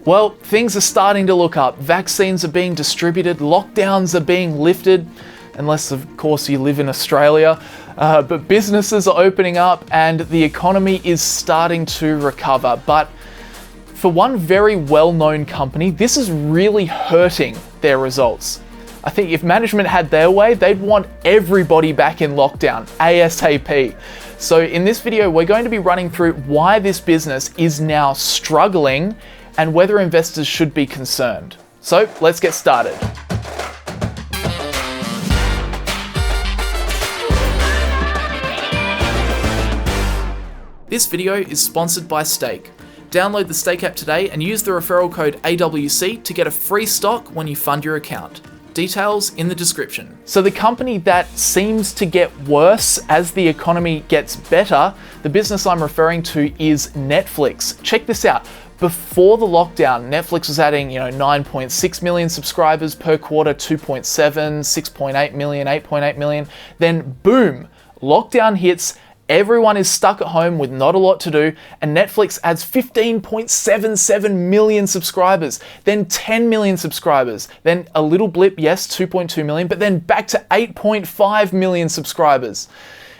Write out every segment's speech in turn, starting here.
Well, things are starting to look up. Vaccines are being distributed, lockdowns are being lifted, unless of course you live in Australia, but businesses are opening up and the economy is starting to recover. But for one very well-known company, this is really hurting their results. I think if management had their way, they'd want everybody back in lockdown, ASAP. So in this video, we're going to be running through why this business is now struggling and whether investors should be concerned. So let's get started. This video is sponsored by Stake. Download the Stake app today and use the referral code AWC to get a free stock when you fund your account. Details in the description. So the company that seems to get worse as the economy gets better, the business I'm referring to is Netflix. Check this out. Before the lockdown, Netflix was adding 9.6 million subscribers per quarter, 2.7, 6.8 million, 8.8 million. Then boom, lockdown hits. Everyone is stuck at home with not a lot to do, and Netflix adds 15.77 million subscribers, then 10 million subscribers, then a little blip, yes, 2.2 million, but then back to 8.5 million subscribers.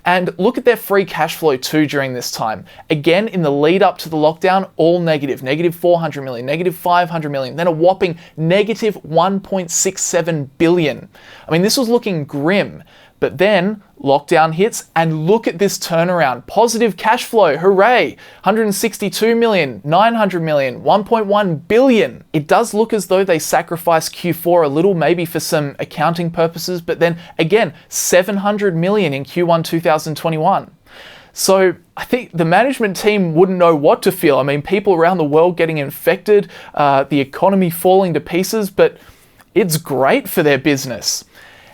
And look at their free cash flow too during this time. Again, in the lead up to the lockdown, all negative, negative 400 million, negative 500 million, then a whopping negative 1.67 billion. I mean, this was looking grim. But then lockdown hits and look at this turnaround. Positive cash flow, hooray! 162 million, 900 million, 1.1 billion. It does look as though they sacrificed Q4 a little, maybe for some accounting purposes, but then again, 700 million in Q1 2021. So I think the management team wouldn't know what to feel. I mean, people around the world getting infected, the economy falling to pieces, but it's great for their business.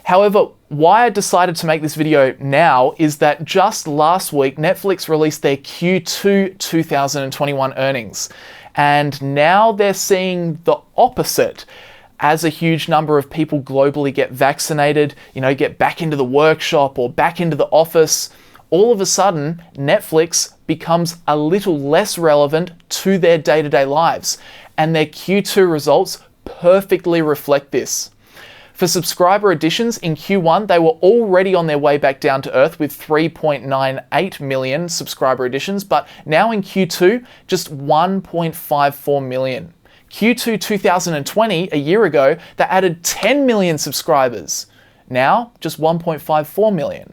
However, why I decided to make this video now is that just last week, Netflix released their Q2 2021 earnings. And now they're seeing the opposite. As a huge number of people globally get vaccinated, get back into the workshop or back into the office, all of a sudden, Netflix becomes a little less relevant to their day-to-day lives. And their Q2 results perfectly reflect this. For subscriber additions in Q1, they were already on their way back down to earth with 3.98 million subscriber additions, but now in Q2, just 1.54 million. Q2 2020, a year ago, they added 10 million subscribers. Now, just 1.54 million.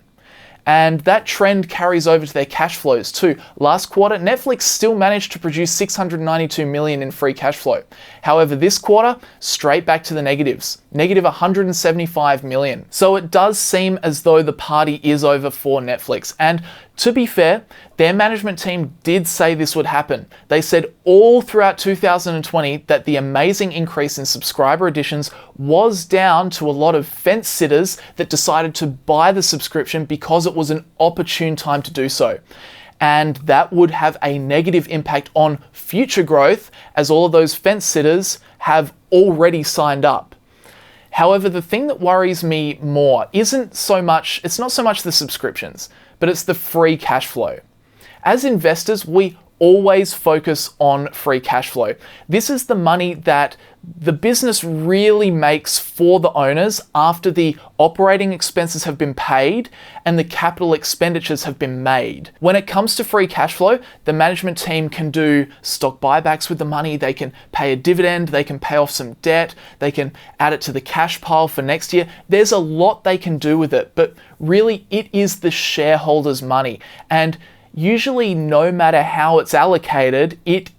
And that trend carries over to their cash flows too. Last quarter, Netflix still managed to produce 692 million in free cash flow. However, this quarter, straight back to the negatives, negative 175 million. So it does seem as though the party is over for Netflix. And to be fair, their management team did say this would happen. They said all throughout 2020 that the amazing increase in subscriber additions was down to a lot of fence sitters that decided to buy the subscription because it was an opportune time to do so. And that would have a negative impact on future growth as all of those fence sitters have already signed up. However, the thing that worries me more it's not so much the subscriptions, but it's the free cash flow. As investors, we always focus on free cash flow. This is the money that the business really makes for the owners after the operating expenses have been paid and the capital expenditures have been made. When it comes to free cash flow, the management team can do stock buybacks with the money, they can pay a dividend, they can pay off some debt, they can add it to the cash pile for next year. There's a lot they can do with it, but really it is the shareholders' money. And usually, no matter how it's allocated, it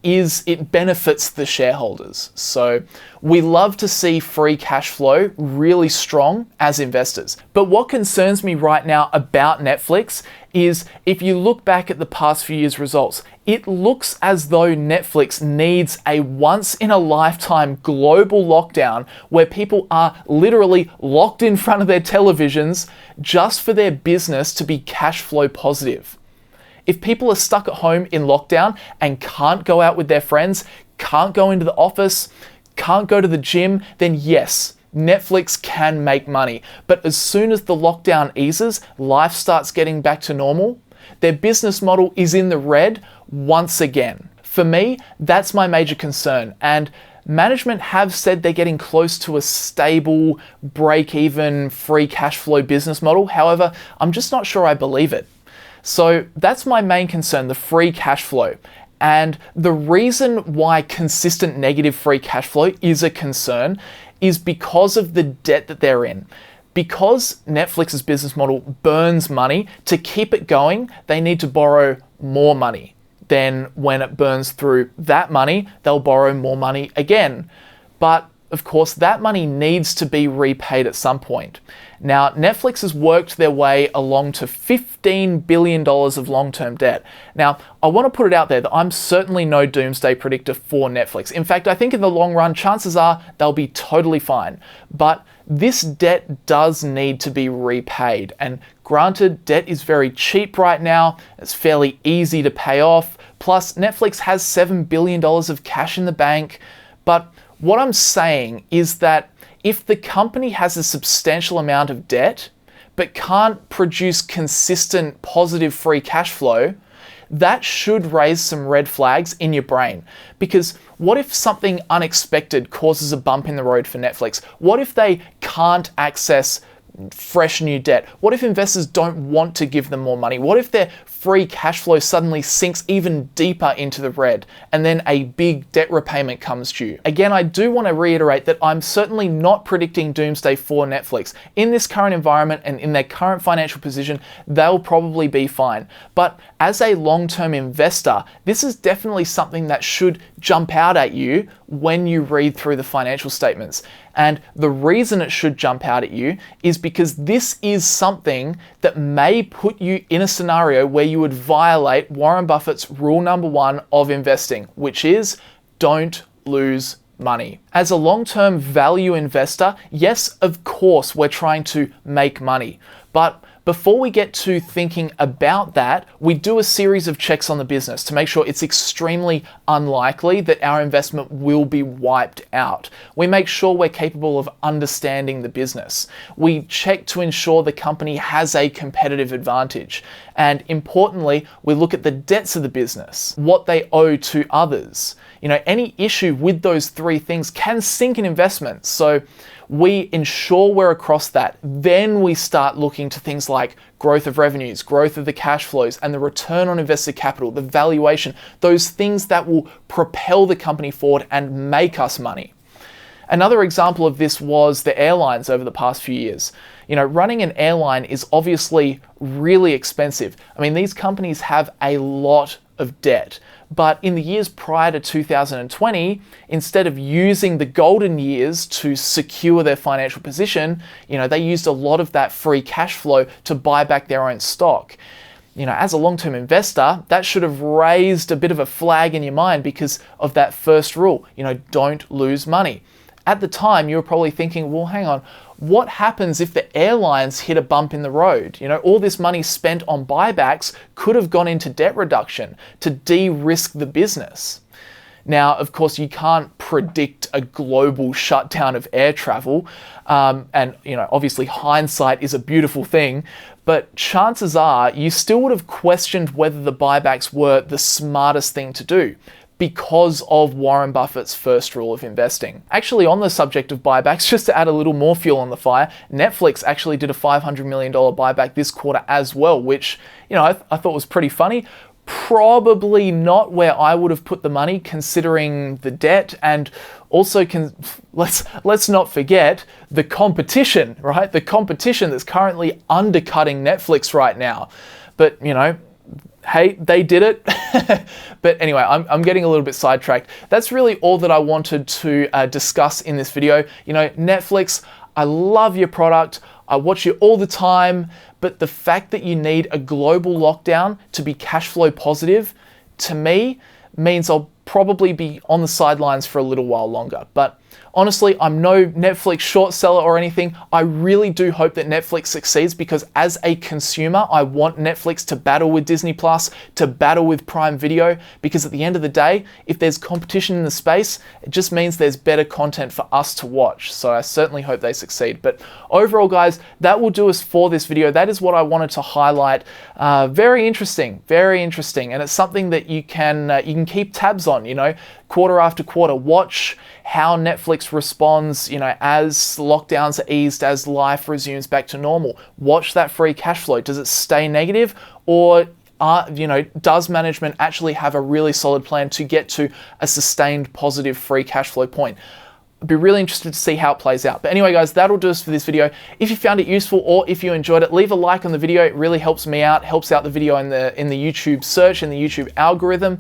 benefits the shareholders. So we love to see free cash flow really strong as investors. But what concerns me right now about Netflix is if you look back at the past few years' results, it looks as though Netflix needs a once-in-a-lifetime global lockdown where people are literally locked in front of their televisions just for their business to be cash flow positive. If people are stuck at home in lockdown and can't go out with their friends, can't go into the office, can't go to the gym, then yes, Netflix can make money. But as soon as the lockdown eases, life starts getting back to normal, their business model is in the red once again. For me, that's my major concern. And management have said they're getting close to a stable, break-even, free cash flow business model. However, I'm just not sure I believe it. So that's my main concern, the free cash flow. And the reason why consistent negative free cash flow is a concern is because of the debt that they're in. Because Netflix's business model burns money, to keep it going, they need to borrow more money. Then when it burns through that money, they'll borrow more money again. But of course, that money needs to be repaid at some point. Now, Netflix has worked their way along to $15 billion of long-term debt. Now, I want to put it out there that I'm certainly no doomsday predictor for Netflix. In fact, I think in the long run, chances are they'll be totally fine. But this debt does need to be repaid. And granted, debt is very cheap right now. It's fairly easy to pay off. Plus, Netflix has $7 billion of cash in the bank. But what I'm saying is that if the company has a substantial amount of debt, but can't produce consistent positive free cash flow, that should raise some red flags in your brain. Because what if something unexpected causes a bump in the road for Netflix? What if they can't access fresh new debt? What if investors don't want to give them more money? What if their free cash flow suddenly sinks even deeper into the red and then a big debt repayment comes due? Again, I do want to reiterate that I'm certainly not predicting doomsday for Netflix. In this current environment and in their current financial position, they'll probably be fine. But as a long-term investor, this is definitely something that should jump out at you when you read through the financial statements. And the reason it should jump out at you is because this is something that may put you in a scenario where you would violate Warren Buffett's rule number 1 of investing, which is don't lose money. As a long-term value investor, yes, of course, we're trying to make money. But before we get to thinking about that, we do a series of checks on the business to make sure it's extremely unlikely that our investment will be wiped out. We make sure we're capable of understanding the business. We check to ensure the company has a competitive advantage. And importantly, we look at the debts of the business, what they owe to others. You know, any issue with those 3 things can sink an investment. So we ensure we're across that. Then we start looking to things like growth of revenues, growth of the cash flows, and the return on invested capital, the valuation, those things that will propel the company forward and make us money. Another example of this was the airlines over the past few years. You know, running an airline is obviously really expensive. I mean, these companies have a lot of debt. But in the years prior to 2020, instead of using the golden years to secure their financial position, you know, they used a lot of that free cash flow to buy back their own stock. You know, as a long-term investor, that should have raised a bit of a flag in your mind because of that first rule, you know, don't lose money. At the time, you were probably thinking, well, hang on, what happens if the airlines hit a bump in the road? You know, all this money spent on buybacks could have gone into debt reduction to de-risk the business. Now, of course, you can't predict a global shutdown of air travel. And, you know, obviously hindsight is a beautiful thing, but chances are you still would have questioned whether the buybacks were the smartest thing to do, because of Warren Buffett's first rule of investing. Actually, on the subject of buybacks, just to add a little more fuel on the fire, Netflix actually did a $500 million buyback this quarter as well, which, you know, I thought was pretty funny. Probably not where I would have put the money considering the debt, and also let's not forget the competition, right? The competition that's currently undercutting Netflix right now. But, you know, hey, they did it. But anyway, I'm getting a little bit sidetracked. That's really all that I wanted to discuss in this video. You know, Netflix, I love your product. I watch you all the time. But the fact that you need a global lockdown to be cash flow positive, to me, means I'll probably be on the sidelines for a little while longer. But Honestly, I'm no Netflix short seller or anything. I really do hope that Netflix succeeds because as a consumer, I want Netflix to battle with Disney Plus, to battle with Prime Video, because at the end of the day, if there's competition in the space, it just means there's better content for us to watch. So I certainly hope they succeed. But overall, guys, that will do us for this video. That is what I wanted to highlight. Very interesting, and it's something that you can keep tabs on, you know, quarter after quarter. Watch how Netflix responds, you know, as lockdowns are eased, as life resumes back to normal. Watch that free cash flow. Does it stay negative, or does management actually have a really solid plan to get to a sustained positive free cash flow point? I'd be really interested to see how it plays out. But anyway, guys, that'll do us for this video. If you found it useful or if you enjoyed it, leave a like on the video. It really helps me out, helps out the video in the YouTube search, in the YouTube algorithm.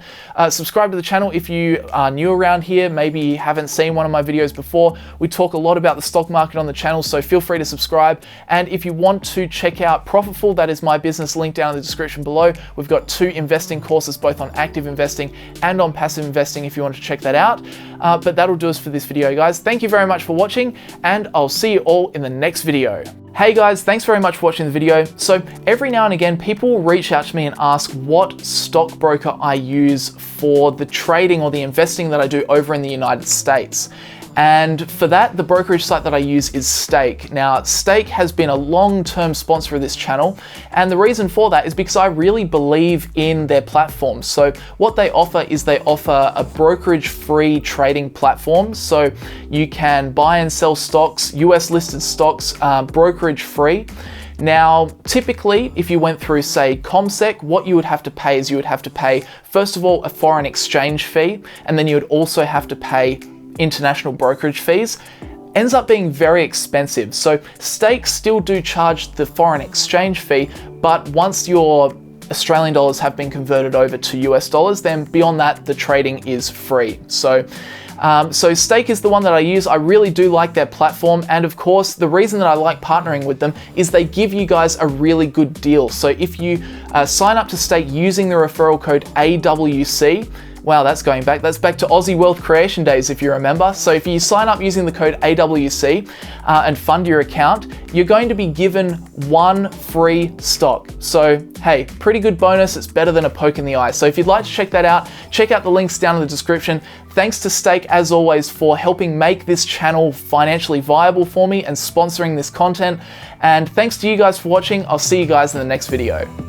Subscribe to the channel if you are new around here. Maybe you haven't seen one of my videos before. We talk a lot about the stock market on the channel, so feel free to subscribe. And if you want to check out PROFITFUL, that is my business, link down in the description below. We've got 2 investing courses, both on active investing and on passive investing, if you want to check that out. But that'll do us for this video, guys. Thank you very much for watching, and I'll see you all in the next video. Hey guys, thanks very much for watching the video. So every now and again, people will reach out to me and ask what stockbroker I use for the trading or the investing that I do over in the United States. And for that, the brokerage site that I use is Stake. Now, Stake has been a long-term sponsor of this channel, and the reason for that is because I really believe in their platform. So what they offer is they offer a brokerage-free trading platform. So you can buy and sell stocks, US listed stocks, brokerage-free. Now, typically, if you went through, say, ComSec, what you would have to pay is you would have to pay, first of all, a foreign exchange fee, and then you would also have to pay international brokerage fees. Ends up being very expensive. So Stakes still do charge the foreign exchange fee, but once your Australian dollars have been converted over to US dollars, then beyond that, the trading is free. So Stake is the one that I use. I really do like their platform, and of course, the reason that I like partnering with them is they give you guys a really good deal. So if you sign up to Stake using the referral code AWC, wow, that's going back. That's back to Aussie Wealth Creation days, if you remember. So if you sign up using the code AWC and fund your account, you're going to be given 1 free stock. So hey, pretty good bonus. It's better than a poke in the eye. So if you'd like to check that out, check out the links down in the description. Thanks to Stake, as always, for helping make this channel financially viable for me and sponsoring this content. And thanks to you guys for watching. I'll see you guys in the next video.